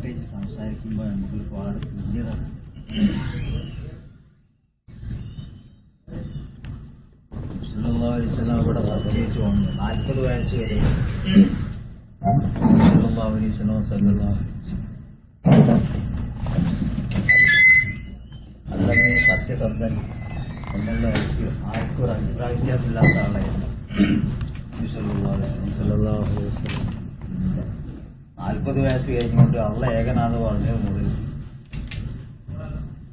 പ്രത്യേകിച്ച് സംസാരിക്കുമ്പോൾ നമുക്ക് ഒരുപാട് തുല്യതാണ്. ഇവിടെ സത്യേറ്റ് വന്നു 40 വയസ്സ് വരെ അല്ലാതെ സത്യസന്ധൻ എന്നുള്ള ആർക്കും ഒരു അഭിപ്രായ വ്യത്യാസമില്ലാത്ത ആളായിരുന്നു 40 വയസ്സ് കഴിഞ്ഞുകൊണ്ട് അള്ള ഏകനാഥ് പറഞ്ഞത് മുതൽ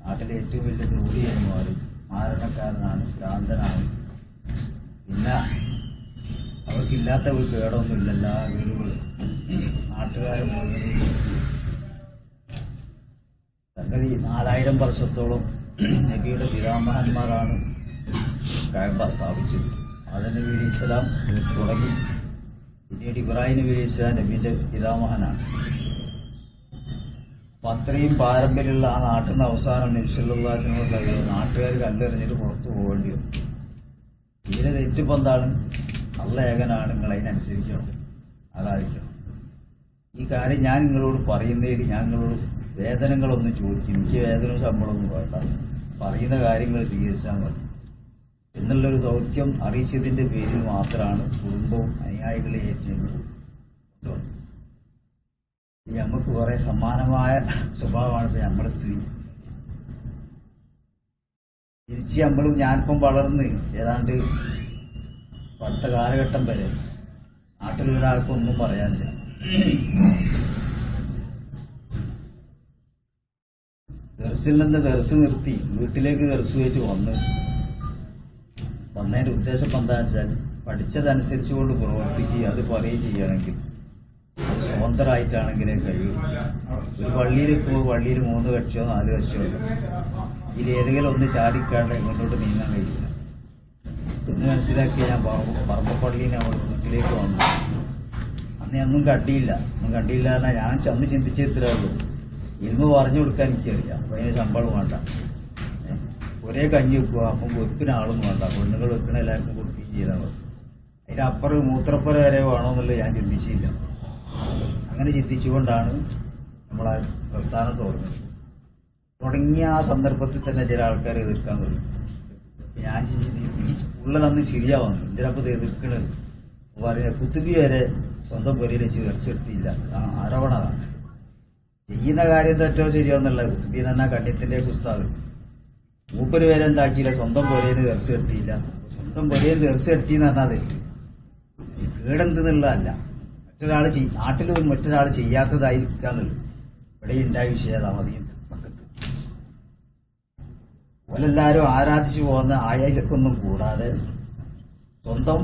നാട്ടിലെ ഏറ്റവും വലിയ ദ്രോഹിയായി മാറി. മാരണക്കാരനാണ്, ഭ്രാന്തനാണ്. പിന്നെ അവർക്കില്ലാത്ത ഒരു കേടൊന്നുമില്ല. എല്ലാ വീടുകളും നാട്ടുകാരും സംഗതി 4000 വർഷത്തോളം നബിയുടെ പിതാമഹന്മാരാണ് കഅബ സ്ഥാപിച്ചത്. ആദം നബി അലൈഹി സ്വലാം തുടങ്ങി. പിന്നീട് ഇബ്രാഹിം നബി അലൈഹി സ്വലാം നബിയുടെ പിതാമഹനാണ്. അപ്പം അത്രയും പാരമ്പര്യമുള്ള ആ നാട്ടിൽ നിന്ന് അവസാനം നബി സല്ലല്ലാഹു അലൈഹി വസല്ലം കഴിയും നാട്ടുകാർ കല്ലെറിഞ്ഞിട്ട് പുറത്തു പോകേണ്ടി വന്നു. ഇതിന് തെറ്റിപ്പോൾ എന്താണ്? അള്ള ഏകനാണ്, നിങ്ങൾ അതിനനുസരിക്കണം, അതായിരിക്കണം. ഈ കാര്യം ഞാൻ നിങ്ങളോട് പറയുന്നതിൽ ഞാൻ നിങ്ങളോട് വേതനങ്ങളൊന്നും ചോദിക്കും. എനിക്ക് വേതനവും ശമ്പളമൊന്നും വേണ്ട, പറയുന്ന കാര്യങ്ങൾ സ്വീകരിച്ചാൽ മതി എന്നുള്ളൊരു ദൗത്യം അറിയിച്ചതിൻ്റെ പേരിൽ മാത്രമാണ് കുടുംബവും അനുയായികളെ ഏറ്റെടുക്കുന്നത്. നമുക്ക് കുറെ സമാനമായ സ്വഭാവമാണ് ഇപ്പം നമ്മുടെ സ്ഥിതി. തിരിച്ച് നമ്മളും ഞാനിപ്പം വളർന്ന് ഏതാണ്ട് അടുത്ത കാലഘട്ടം വരെ നാട്ടിലൊരാൾക്കും ഒന്നും പറയാനില്ല. ദർസിൽ നിന്ന് ദർസ് നിർത്തി വീട്ടിലേക്ക് ദർസ് വെച്ച് വന്നതിന്റെ ഉദ്ദേശം എന്താണെന്ന് വെച്ചാൽ പഠിച്ചതനുസരിച്ചുകൊണ്ട് പ്രവർത്തിക്കുക, അത് പറയുകയും ചെയ്യണമെങ്കിൽ അത് സ്വതന്ത്രമായിട്ടാണെങ്കിലേ കഴിയും. ഒരു പള്ളിയിൽ 3 കക്ഷിയോ 4 കക്ഷിയോ ഇതിലേതെങ്കിലും ഒന്ന് ചാടിക്കാണ്ട് മുന്നോട്ട് നീങ്ങാൻ കഴിയില്ല എന്ന് മനസ്സിലാക്കി ഞാൻ പറമ്പപ്പള്ളിയിൽ നമ്മൾ വീട്ടിലേക്ക് വന്നു. അന്ന് ഒന്നും കണ്ടിയില്ല എന്നാൽ ഞാൻ അന്ന് ചിന്തിച്ചേ ഇത്രേ ഉള്ളൂ. ഇൽമ പറഞ്ഞു കൊടുക്കാൻ എനിക്കറിയാം, അപ്പം അതിന് ശമ്പളം വേണ്ട, ഒരേ കഞ്ഞി വെക്കുക, അപ്പം വെപ്പിന് ആളും വേണ്ട, പെണ്ണുങ്ങൾ വെക്കണ എല്ലാവർക്കും കൊടുക്കുകയും ചെയ്താൽ മതി. അതിനപ്പുറം മൂത്രപ്പുര വരെ വേണമെന്നുള്ളത് ഞാൻ ചിന്തിച്ചില്ല. അങ്ങനെ ചിന്തിച്ചുകൊണ്ടാണ് നമ്മളാ പ്രസ്ഥാനം തുടങ്ങിയ ആ സന്ദർഭത്തിൽ തന്നെ ചില ആൾക്കാർ എതിർക്കാൻ തുടങ്ങി. ഞാൻ ഉള്ളതന്ന് ശരിയാവുന്നു, എൻ്റെ അപ്പം എതിർക്കണത് പറയുന്നത് കുത്തുബി വരെ സ്വന്തം പൊരയിൽ വെച്ച് തീർച്ചെടുത്തില്ല, ആരോപണമാണ്. ചെയ്യുന്ന കാര്യം തെറ്റോ ശരിയാവുന്നല്ല. കുത്തുബി തന്നെ കണ്യത്തിൻ്റെ ഉസ്താദ് മൂപ്പര് വരെ എന്താക്കിയില്ല, സ്വന്തം പൊരയിൽ തീർച്ചെടുത്തിയില്ല. സ്വന്തം പൊരയിൽ തീർച്ചെടുത്തിന്ന് പറഞ്ഞാൽ തെറ്റ്, കേടെന്തെന്നുള്ളതല്ല. നാട്ടിൽ മറ്റൊരാൾ ചെയ്യാത്തതായിരിക്കാന്നുള്ളു. ഇവിടെ ഉണ്ടായ വിഷയം മതിയും പക്കത്ത് ഓലെല്ലാവരും ആരാധിച്ചു പോകുന്ന ആയാലൊക്കൊന്നും കൂടാതെ സ്വന്തം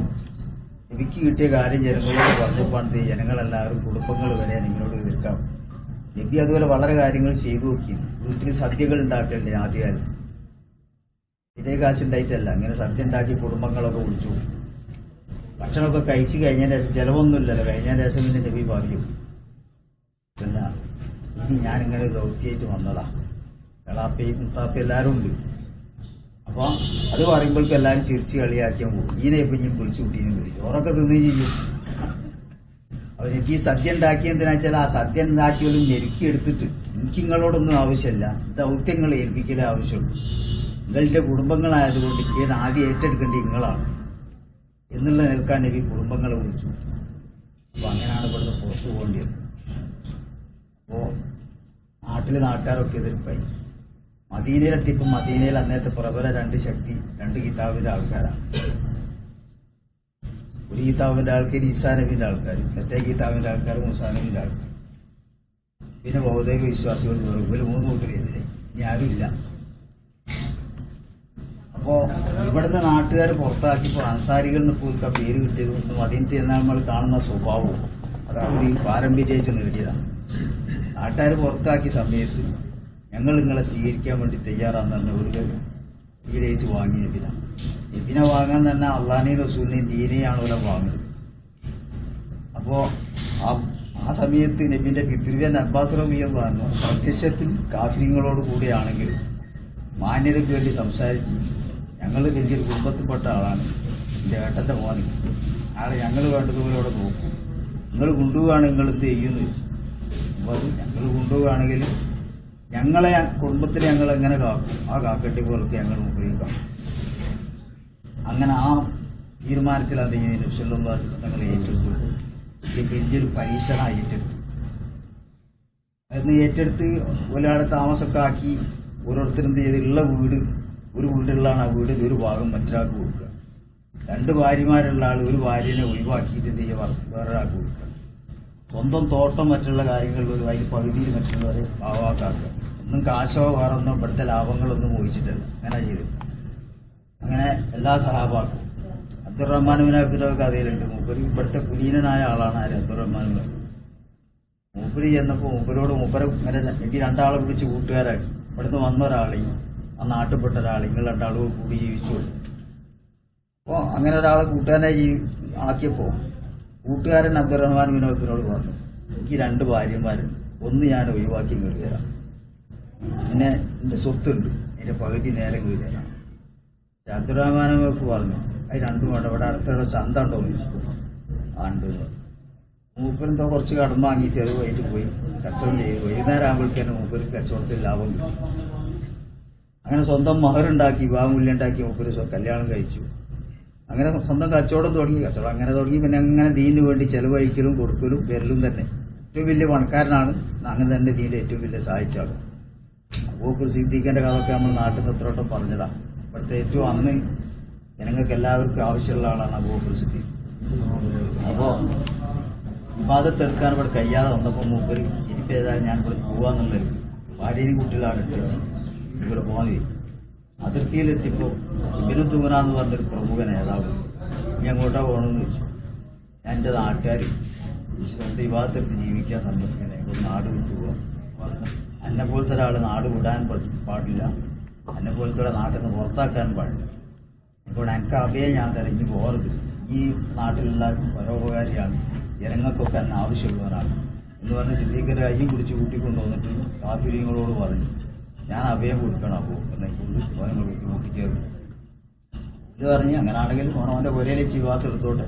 നബിക്ക് കിട്ടിയ കാര്യം ജനങ്ങളോട് പറഞ്ഞപ്പോണ്ട് ജനങ്ങളെല്ലാവരും കുടുംബങ്ങൾ വരെ നിങ്ങളോട് എതിർക്കാം. നബി അതുപോലെ വളരെ കാര്യങ്ങൾ ചെയ്തു നോക്കി. വീട്ടിൽ സദ്യകൾ ഉണ്ടാക്കണ്ടേ ആദ്യകാലം, ഇതേ കാശുണ്ടായിട്ടല്ല, അങ്ങനെ സദ്യ ഉണ്ടാക്കി കുടുംബങ്ങളൊക്കെ വിളിച്ചു. ഭക്ഷണമൊക്കെ കഴിച്ചു കഴിഞ്ഞതിന് ശേഷം ചിലവൊന്നുമില്ലല്ലോ, കഴിഞ്ഞതിന് ശേഷം പിന്നെ നബി പറയും, പിന്നെ ഇനി ഞാനിങ്ങനെ ദൗത്യമായിട്ട് വന്നതാ, കളാപ്പയും മുത്താപ്പയും എല്ലാവരും ഉണ്ട്. അപ്പോൾ അത് പറയുമ്പോഴേക്കും എല്ലാവരും ചിരിച്ച് കളിയാക്കിയാൽ പോകും. ഈനെ ഇപ്പം ഞാൻ വിളിച്ചു കൂട്ടീനും വരും, ചോറൊക്കെ തിന്നുകയും ചെയ്യും. അപ്പോൾ എനിക്ക് ഈ സദ്യ ഉണ്ടാക്കിയെന്തിനാ വെച്ചാൽ ആ സദ്യ ഉണ്ടാക്കിയാലും ഞെരുക്കി എടുത്തിട്ട് എനിക്ക് നിങ്ങളോടൊന്നും ആവശ്യമില്ല, ദൗത്യങ്ങൾ ഏൽപ്പിക്കലേ ആവശ്യമുള്ളൂ. നിങ്ങളുടെ കുടുംബങ്ങളായതുകൊണ്ട് ഇത് ആദ്യം ഏറ്റെടുക്കേണ്ടത് നിങ്ങളാണ് എന്നുള്ള നിൽക്കാൻ നബി കുടുംബങ്ങളെ വിളിച്ചു. അപ്പോൾ അങ്ങനെയാണ് ഇവിടുന്ന് പുറത്തു പോകേണ്ടത്. അപ്പോൾ നാട്ടുകാരൊക്കെ എതിർപ്പായി. മദീനയിലെത്തിയപ്പോൾ മദീനയിൽ അന്നേരത്തെ പ്രബല 2 കിതാബിന്റെ ആൾക്കാരാണ്. ഒരു കിതാബിന്റെ ആൾക്കാർ ഈസാ നബിന്റെ ആൾക്കാർ, മറ്റേ കിതാബിന്റെ ആൾക്കാർ മൂസാ നബിന്റെ ആൾക്കാർ, പിന്നെ ബൗദ്ധ വിശ്വാസികൾ ഒരു 3 കൂട്ടരെതിരെ ഇനി ആരുമില്ല. അപ്പോ ഇവിടുന്ന് നാട്ടുകാർ പുറത്താക്കിയപ്പോൾ അൻസാരികൾ പോയിക്കാൻ പേര് കിട്ടിയത് മദീനത്തിൽ എന്നാൽ നമ്മൾ കാണുന്ന സ്വഭാവവും അത് അവർ ഈ പാരമ്പര്യമായിട്ട് നേടിയതാണ്. നാട്ടുകാർ പുറത്താക്കിയ സമയത്ത് ഞങ്ങൾ നിങ്ങളെ സ്വീകരിക്കാൻ വേണ്ടി തയ്യാറാന്ന് പറഞ്ഞ ഒരു ഈടേറ്റ് വാങ്ങി നബിനെ വാങ്ങാൻ തന്നെ അള്ളാഹിനെയും റസൂലിനെയും ദീനെയാണ് ഇവിടെ വാങ്ങുന്നത്. അപ്പോൾ ആ സമയത്ത് നബിന്റെ പിതൃവ്യൻ അബ്ബാസ് റളിയല്ലാഹു അൻഹു പ്രത്യക്ഷത്തിൽ കാഫിര്യങ്ങളോട് കൂടിയാണെങ്കിലും മാന്യതയ്ക്ക് വേണ്ടി സംസാരിച്ച് ഞങ്ങൾ വലിയൊരു കുടുംബത്തിൽപ്പെട്ട ആളാണ്, എൻ്റെ ഏട്ടൻ്റെ മോന്, ആളെ ഞങ്ങൾ വേണ്ടതുപോലെ അവിടെ നോക്കും, നിങ്ങൾ കൊണ്ടുപോവുകയാണ് നിങ്ങൾ എന്ത് ചെയ്യുന്നു. അപ്പോൾ അത് ഞങ്ങൾ കൊണ്ടുപോവുകയാണെങ്കിൽ ഞങ്ങളെ കുടുംബത്തിൽ ഞങ്ങൾ എങ്ങനെ കാക്കും ആ കാക്കട്ടി പോലൊക്കെ ഞങ്ങൾ ഉപയോഗിക്കാം. അങ്ങനെ ആ തീരുമാനത്തിൽ അത് തങ്ങൾ ഏറ്റെടുത്തു. വലിയൊരു പരീക്ഷണമായി ഏറ്റെടുത്തു. അതിന് ഏറ്റെടുത്ത് ഒരാളെ താമസമൊക്കെ ആക്കി ഓരോരുത്തരും എന്ത് ചെയ്തുള്ള ഒരു വീടുള്ളതാണ്, ആ വീടിൽ ഒരു ഭാഗം മറ്റൊരാൾക്ക് കൊടുക്കുക. 2 ഭാര്യമാരുള്ള ആൾ ഒരു ഭാര്യനെ ഒഴിവാക്കിയിട്ട് എന്ത് ചെയ്യുക, വേറൊരാൾക്ക് കൊടുക്കുക. സ്വന്തം തോട്ടം മറ്റുള്ള കാര്യങ്ങളിൽ അതിൽ പകുതിയിൽ മറ്റുള്ളവരെ ഭാഗമാക്കാക്കുക. ഒന്നും കാശോ വേറൊന്നും ഇവിടുത്തെ ലാഭങ്ങളൊന്നും മോഹിച്ചിട്ടില്ല. അങ്ങനെ ചെയ്തില്ല. അങ്ങനെ എല്ലാ സഹാബാക്കും. Abdulrahman bin ഔഫിന്റെ കഥയിലുണ്ട്. മൂപ്പര് ഇവിടുത്തെ കുലീനനായ ആളാണ് ആര്, അബ്ദുറഹ്മാൻ ബിൻ ഔഫ്. മൂപ്പര് ചെന്നപ്പോൾ മൂപ്പരെ ഇങ്ങനെ എനിക്ക് 2 ആളെ വിളിച്ച് കൂട്ടുകാരാക്കി. ഇവിടുന്ന് വന്ന ഒരാളെയും ആ നാട്ടിൽപ്പെട്ട ഒരാളെ നിങ്ങൾ 2 ആളുകൾ കൂടി ജീവിച്ചു. അപ്പോൾ അങ്ങനെ ഒരാളെ കൂട്ടുകാരനായി ആക്കിയപ്പോൾ കൂട്ടുകാരൻ അബ്ദുറഹ്മാൻ ബിൻ ഔഫിനോട് പറഞ്ഞു, എനിക്ക് 2 ഭാര്യമാരുണ്ട്, ഒന്ന് ഞാൻ ഒഴിവാക്കി കയറി തരാം, പിന്നെ എൻ്റെ സ്വത്തുണ്ട്, എൻ്റെ പകുതി നേരം കയറി തരാം. അബ്ദുറഹ്മാൻ ബിൻ ഔഫ് പറഞ്ഞു, അത് 2 വേണ്ട, ഇവിടെ അടുത്തുള്ള ചന്ത ഉണ്ടോ എന്ന് ചോദിച്ചു. ഉണ്ട്. മൂപ്പരെന്തോ കുറച്ച് കടം വാങ്ങിയിട്ട് അത് വൈകിട്ട് പോയി കച്ചവടം ചെയ്തു. വൈകുന്നേരം ആകുമ്പോഴേക്കാണ് മൂപ്പര് കച്ചവടത്തിൽ ലാഭം കിട്ടും. അങ്ങനെ സ്വന്തം മഹറുണ്ടാക്കി വിവാഹമൂല്യം മൂപ്പര് കല്യാണം കഴിച്ചു. അങ്ങനെ സ്വന്തം കച്ചവടം തുടങ്ങി. കച്ചവടം അങ്ങനെ തുടങ്ങി. പിന്നെ അങ്ങനെ ദീനിന് വേണ്ടി ചെലവഴിക്കലും കൊടുക്കലും വരലും തന്നെ. ഏറ്റവും വലിയ പണക്കാരനാണ്. അങ്ങനെ തന്നെ ദീനിന്റെ ഏറ്റവും വലിയ സഹായിച്ചാണ്. അബൂബക്കർ സിദ്ദീഖിന്റെ കഥയൊക്കെ നമ്മൾ നാട്ടിൽ നിന്ന് എത്രയോട്ടം പറഞ്ഞതാണ്. ഇവിടുത്തെ ഏറ്റവും അന്ന് ജനങ്ങൾക്ക് എല്ലാവർക്കും ആവശ്യമുള്ള ആളാണ് അബൂബക്കർ സിദ്ദീഖ്. അപ്പോൾ വിവാദത്തെടുക്കാൻ ഇവിടെ കഴിയാതെ വന്നപ്പോൾ മൂപ്പര് ഇനിയിപ്പോൾ ഏതായാലും ഞാൻ ഇവിടെ പോവാന്നുള്ളത് ഭാര്യയും കുട്ടികളാണ് ഇവിടെ പോകാൻ. അതിർത്തിയിലെത്തിയപ്പോൾ ഇബിനു തുമന എന്ന് പറഞ്ഞൊരു പ്രമുഖ നേതാവ് ഇനി അങ്ങോട്ടാ പോകണമെന്ന് ചോദിച്ചു. ഞാൻ എൻ്റെ നാട്ടുകാർ സ്വന്തം വിവാദത്തെടുത്ത് ജീവിക്കാൻ സമ്മതിക്കണേ, ഒരു നാട് വിട്ടു പോകാം. എന്നെ പോലത്തെ ഒരാൾ നാട് വിടാൻ പാടില്ല, എന്നെ പോലത്തെ നാട്ടിൽ നിന്ന് പുറത്താക്കാൻ പാടില്ല. ഇപ്പോൾ എനിക്ക് അഭയം ഞാൻ തിരഞ്ഞു പോകരുത്. ഈ നാട്ടിലെല്ലാവർക്കും പരോപകാരിയാണ്, ജനങ്ങൾക്കൊക്കെ എന്നെ ആവശ്യമുള്ളവരാണ് എന്ന് പറഞ്ഞ് സിദ്ദീഖിന്റെ കയ്യും പിടിച്ച് കൂട്ടിക്കൊണ്ടുവന്നിട്ട് കാഫിര്യങ്ങളോട് പറഞ്ഞു, ഞാൻ അഭയം കൊടുക്കണം. അപ്പോൾ എന്നെ കൊണ്ട് ഓരങ്ങൾ കൂട്ടിക്കയറും ഇത് പറഞ്ഞ് അങ്ങനാണെങ്കിൽ ഓനവൻ്റെ പുരയിലെ വിവാദത്തെടുത്തോട്ടെ,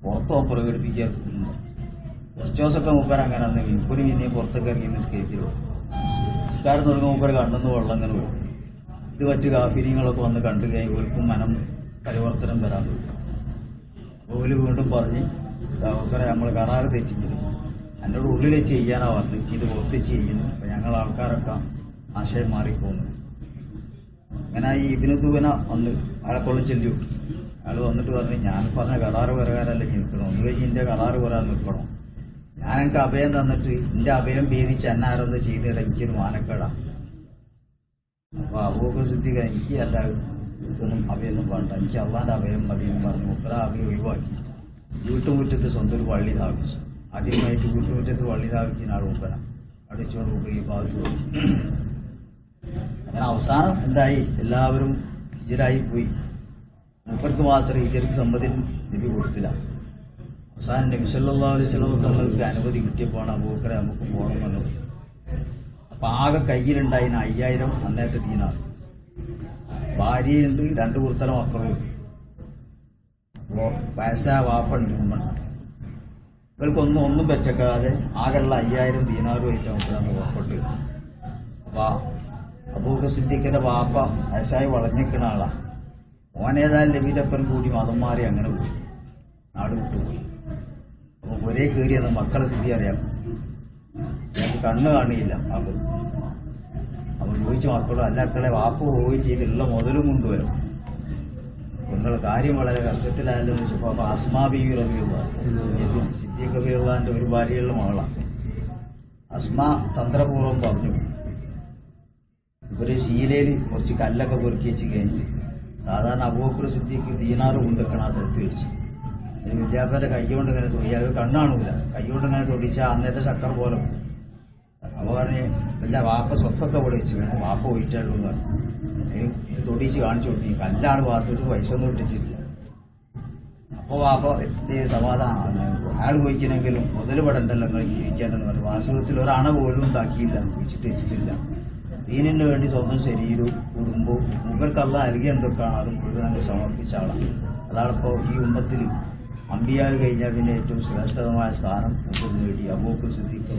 പുറത്തോ പ്രകടിപ്പിക്കാറുണ്ട്. കുറച്ച് ദിവസമൊക്കെ മൂപ്പർ അങ്ങനെ വന്നു. ഇപ്പൊരു പിന്നെയും പുറത്തൊക്കെ ഇറങ്ങി നിസ്കരിച്ചു. നിസ്കാരം തുടങ്ങുമ്പോൾ മൂപ്പർ കണ്ണെന്ന് വെള്ളം അങ്ങനെ വരും. ഇത് മറ്റ് കാഫിര്യങ്ങളൊക്കെ വന്ന് കണ്ടു കഴിഞ്ഞ് ഓർക്കും മനം പരിവർത്തനം വരാൻ പറ്റും. ഓല് വീണ്ടും പറഞ്ഞ് നമ്മൾ കരാറ് തെറ്റിക്കുന്നു, എന്നോട് ഉള്ളിൽ ചെയ്യാനാ പറഞ്ഞു, ഇത് പുറത്ത് ചെയ്യുന്നു, അപ്പം ഞങ്ങൾ ആൾക്കാരൊക്കെ ആശയം മാറിപ്പോകുന്നു. അങ്ങനെ ഈ ഇബ്നു തുവന വന്ന് അയാളെക്കൊള്ളും ചെല്ലി വിട്ടു. അയാൾ വന്നിട്ട് പറഞ്ഞു, ഞാൻ പറഞ്ഞ കരാറ് പ്രകാരമല്ല നിൽക്കണം, ഒന്ന് കഴിഞ്ഞ് എൻ്റെ കരാറ് വരാൻ നിൽക്കണം. ഞാൻ എനിക്ക് അഭയം തന്നിട്ട് എൻ്റെ അഭയം ഭേദിച്ച് എന്നെ ആരൊന്ന് ചെയ്തിട്ട് എനിക്കൊരു മാനക്കേടാണ്. അപ്പോൾ അബൂബക്കർ സിദ്ദീഖ് എനിക്ക് എല്ലാവരും ഇതൊന്നും അഭയൊന്നും വേണ്ട, എനിക്ക് അള്ളാൻ്റെ അഭയം മതി എന്ന് പറഞ്ഞ് മുപ്പര അഭയം ഒഴിവാക്കി വീട്ടുമുറ്റത്ത് സ്വന്തം ഒരു പള്ളി സ്ഥാപിച്ചു. ആദ്യമായിട്ട് വീട്ടുമുറ്റത്ത് പള്ളി സ്ഥാപിക്കുന്ന ആൾ മുപ്പര അടിച്ചോണ്ട് മുപ്പ ഈ ഭാഗത്ത് പോയി. അങ്ങനെ അവസാനം എന്തായി, എല്ലാവരും ഹിജറായി പോയി. മൂപ്പർക്ക് മാത്രം ഹിജറയ്ക്ക് സമ്മതി നബി കൊടുത്തില്ല. അവസാനം നബി സല്ലല്ലാഹു അലൈഹി വസല്ലം തങ്ങൾക്ക് അനുമതി കിട്ടിയപ്പോൾ അബൂബക്കറെ നമുക്ക് പോകണമെന്ന്. അപ്പം ആകെ കയ്യിലുണ്ടായിന് 5000 അന്നേരത്തെ ദീനാർ. ഭാര്യയുണ്ട്, 2 കുർത്തല മക്കളുണ്ട്. അപ്പോൾ വയസ്സായ വാപ്പുണ്ട്, ഉമ്മണ്ട്. ഇവർക്കൊന്നും വെച്ചേക്കാതെ ആകെയുള്ള 5000 ദീനാറുമായിട്ട് നമുക്ക് പുറപ്പെട്ട്. അപ്പോൾ അബൂബക്കർ സിദ്ദീഖിന്റെ വാപ്പ വയസ്സായി വളഞ്ഞിക്കുന്ന ആളാണ്. ഓനേതായാലും നബിയുടെ കൂടി മതം മാറി അങ്ങനെ പോയി, നാട് വിട്ടുപോയി. അപ്പോൾ ഒരേ കയറിയെന്ന് മക്കളെ സ്ഥിതി അറിയാം. കണ്ണ് കാണിയില്ല ആളുകൾ. അപ്പോൾ ചോദിച്ചു മക്കളോ, അല്ലാക്കളെ വാപ്പ പോയി ചെയ്തിട്ടുള്ള മുതലും കൊണ്ടുവരും, നിങ്ങളുടെ കാര്യം വളരെ കഷ്ടത്തിലായല്ലോ എന്ന് വെച്ചപ്പോൾ അപ്പോൾ അസ്മാ ബീവി റബിയുള്ള സിദ്ദീഖ് റബിയുള്ളാന്റെ ഒരു ഭാര്യയുള്ള മകളാണ്. അസ്മാ തന്ത്രപൂർവ്വം പറഞ്ഞു, ഇവര് ശീലയിൽ കുറച്ച് കല്ലൊക്കെ പൊറുക്കി വെച്ച് കഴിഞ്ഞ് സാധാരണ അബൂബക്കർ സിദ്ദീഖ് ദീനാറ് കൊണ്ടുവെക്കണം ആ സ്ഥലത്ത് വെച്ച്. വിദ്യാഭ്യാസ കൈകൊണ്ട് ഇങ്ങനെ തൊടിയാൽ കണ്ണാണൂല, കൈകൊണ്ട് ഇങ്ങനെ തൊടിച്ചാൽ അന്നത്തെ ചക്കർ പോലെ. അപ്പോൾ പറഞ്ഞ് വല്ല വാപ്പ സ്വത്തൊക്കെ ഇവിടെ വെച്ച് വേണം, വാപ്പ പോയിട്ടുള്ളൂ എന്ന് പറഞ്ഞു. ഇത് തൊടിച്ച് കാണിച്ചു കൊടുത്തി, കല്ലാണ് വാസത്ത്, പൈസ ഒന്നും ഇട്ടിച്ചില്ല. അപ്പോൾ വാപ്പ സമാധാനം, അയാൾ പോയിക്കണമെങ്കിലും മുതൽ പെടണ്ടല്ലോ നിങ്ങൾ ജീവിക്കാനെന്ന് പറഞ്ഞു. വാസ്തവത്തിൽ ഒരണ പോലും ഉണ്ടാക്കിയില്ല, കുഴിച്ചിട്ട് വെച്ചിട്ടില്ല. ദീനിന് വേണ്ടി സ്വന്തം ശരീരവും കുടുംബവും മൂപ്പർക്ക് അള്ളാഹ് നൽകിയ എന്തൊക്കെയാണ് അതും മുഴുവൻ അങ്ങ് സമർപ്പിച്ച ആളാണ്. അതാണിപ്പോൾ ഈ ഉമ്മത്തിൽ അമ്പിയാവ് കഴിഞ്ഞാൽ പിന്നെ ഏറ്റവും ശ്രേഷ്ഠതമായ സ്ഥാനം നേടി അബൂബക്കർ സിദ്ദീഖ്.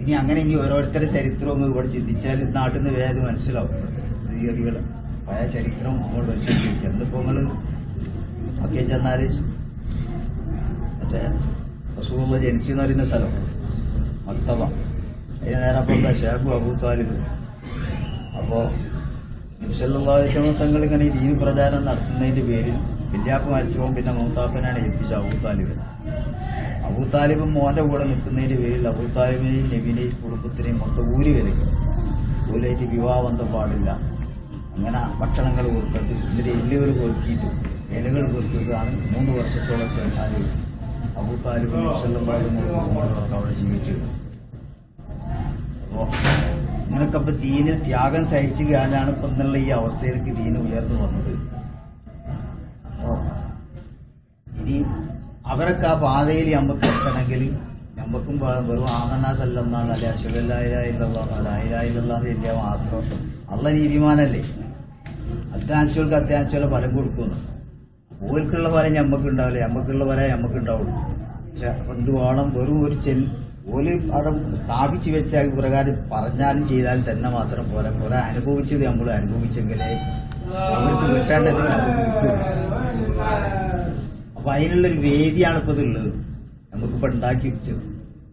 ഇനി അങ്ങനെ ഇനി ഓരോരുത്തരുടെ ചരിത്രവും ഇവിടെ ചിന്തിച്ചാൽ നാട്ടിൽ നിന്ന് വേഗം മനസ്സിലാവും. സ്ത്രീകൾ പഴയ ചരിത്രം നമ്മൾ പരിശോധിക്കുക. എന്നിപ്പോൾ നിങ്ങൾ ഒക്കെ ചെന്നാൽ മറ്റേ റസൂലുള്ളാഹി ജനിച്ചെന്ന് പറയുന്ന സ്ഥലം മക്തബ, അതിന് നേരെ അപ്പം ഷേഖ് അബൂ താലിബ്. അപ്പോൾ നബി സല്ലല്ലാഹു അലൈഹി വസല്ലം തങ്ങൾ ഇങ്ങനെ ഈ ദീൻ പ്രചാരണം നടത്തുന്നതിന്റെ പേരിൽ വല്യാപ്പ മരിച്ചപ്പോൾ പിന്നെ മൂത്താപ്പനാണ് ഏൽപ്പിച്ചത് അബൂ താലിബ്. അബൂ താലിബ് മോന്റെ കൂടെ നിൽക്കുന്നതിന്റെ പേരിൽ അബൂ താലിബിനെയും നബിനെയും കുടുംബത്തിനെയും മൊത്തം ഊരി വിലക്കും. ഊലായിട്ട് വിവാഹബന്ധം പാടില്ല, അങ്ങനെ ഭക്ഷണങ്ങൾ കൊടുക്കരുത്, ഇതിന്റെ എല്ലുകൾ കൊറുക്കിയിട്ടും ഇലകൾ കൊറുക്കുകയാണ് 3 വർഷത്തോളം അബൂ താലിബ് നബി സല്ലല്ലാഹു അലൈഹി വസല്ലം അവിടെ ജീവിച്ചത്. അപ്പോൾ ഇങ്ങനൊക്കെ ഇപ്പൊ ദീന് ത്യാഗം സഹിച്ചു കാലാണ് ഇപ്പൊ എന്നുള്ള ഈ അവസ്ഥയിലേക്ക് ദീന് ഉയർന്നു വന്നത്. അപ്പോ ഇനി അവരൊക്കെ ആ പാതയിൽ നമുക്ക് എത്തണമെങ്കിൽ നമുക്കും വെറും ആമന്നാ സല്ലല്ലാഹു അലൈഹി വസല്ലം ലാ ഇലാഹ ഇല്ലല്ലാഹു ലാ ഇലാഹ ഇല്ലല്ലാഹു ഇല്ല മാത്രം അള്ളാഹ് നീതിമാനല്ലേ, അത്യാവശ്യങ്ങൾക്ക് അത്യാവശ്യം ഫലം കൊടുക്കുന്നു. ഓൽക്കുള്ള ഫലം ഞമ്മക്ക് ഉണ്ടാവില്ല, ഞമ്മക്കുള്ള ഫലം ഞമ്മക്ക് ഉണ്ടാവുള്ളൂ. പക്ഷെ എന്ത് വേണം, വെറും ഒരു ഓല് അവിടെ സ്ഥാപിച്ചു വെച്ച പ്രകാരം പറഞ്ഞാലും ചെയ്താലും തന്നെ മാത്രം പോലെ കുറെ അനുഭവിച്ചത് നമ്മൾ അനുഭവിച്ചെങ്കിലേ അവർക്ക് കിട്ടേണ്ടത് നമുക്ക് കിട്ടും. അപ്പൊ അതിനുള്ളൊരു വേദിയാണ് ഇപ്പൊ ഇതുള്ളത്, നമുക്കിപ്പോ ഉണ്ടാക്കി വെച്ചത്.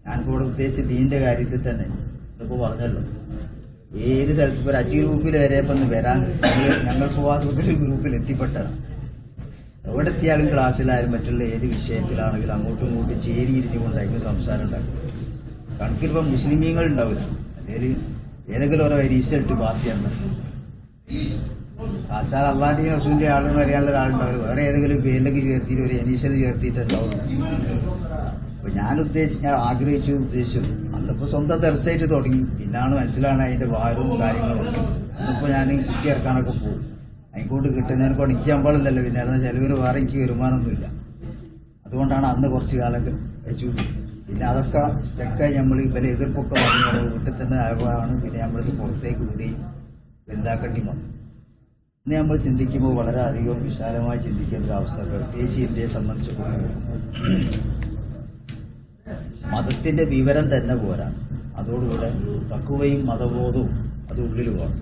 ഞാനിപ്പോ ഇവിടെ ഉദ്ദേശിച്ച ദീന്റെ കാര്യത്തിൽ തന്നെ ഇതിപ്പോ പറഞ്ഞല്ലോ, ഏത് സ്ഥലത്ത് ഇപ്പൊ ഒരു അജി ഗ്രൂപ്പിൽ വരെ ഇപ്പൊ വരാൻ ഞങ്ങൾ സുവാസുഖ ഗ്രൂപ്പിൽ എത്തിപ്പെട്ടതാണ്. എവിടെ എത്തിയാലും ക്ലാസ്സിലായാലും മറ്റുള്ള ഏത് വിഷയത്തിലാണെങ്കിലും അങ്ങോട്ടും ഇങ്ങോട്ടും ചേരിയിരിഞ്ഞുകൊണ്ടായിരിക്കും സംസാരം ഉണ്ടാക്കും. കണക്കിലിപ്പം മുസ്ലിമീങ്ങൾ ഉണ്ടാവില്ല, അല്ലെങ്കിൽ ഏതെങ്കിലും ഓരോ റിസൾട്ട് പാർട്ടിയാണ്. സാക്ഷാൽ അള്ളാഹിന്റെ റസൂലിന്റെ ആളെന്ന് പറയാനുള്ള ഒരാളുണ്ടാവില്ല, വേറെ ഏതെങ്കിലും പേരിലേക്ക് ചേർത്തിട്ട് ഒരു ഇനീഷ്യൽ ചേർത്തിട്ടുണ്ടാവും. അപ്പൊ ഞാൻ ആഗ്രഹിച്ചു അന്നിപ്പോ സ്വന്തം ദർശയായിട്ട് തുടങ്ങി, പിന്നാണ് മനസ്സിലാണ് അതിന്റെ ഭാരവും കാര്യങ്ങളും ഒക്കെ. അന്നിപ്പോ ഞാൻ ചേർക്കാനൊക്കെ പോകും, അതിക്കൊണ്ട് കിട്ടുന്നതിനെ കൊണ്ട് എനിക്ക് അമ്പാളില്ലല്ലോ, പിന്നെ ചെലവിന് വേറെ എനിക്ക് വരുമാനമൊന്നുമില്ല. അതുകൊണ്ടാണ് അന്ന് കുറച്ച് കാലം വെച്ചു. പിന്നെ അതൊക്കെ സ്റ്റക്കായി നമ്മൾ ഇവരെ എതിർപ്പൊക്കെ വന്നു വീട്ടിൽ തന്നെ ആയപ്പോഴാണ് പിന്നെ നമ്മൾക്ക് പുറത്തേക്ക് വിടുകയും വലുതാക്കേണ്ടി വന്നു. ഇന്ന് നമ്മൾ ചിന്തിക്കുമ്പോൾ വളരെ അധികം വിശാലമായി ചിന്തിക്കേണ്ട ഒരു അവസ്ഥ, പ്രത്യേകിച്ച് ഇന്ത്യയെ സംബന്ധിച്ചിടത്തോളം മതത്തിന്റെ വിവരം തന്നെ പോരാ, അതോടുകൂടെ തഖ്വയും മതബോധവും അത് ഉള്ളിൽ പോകണം.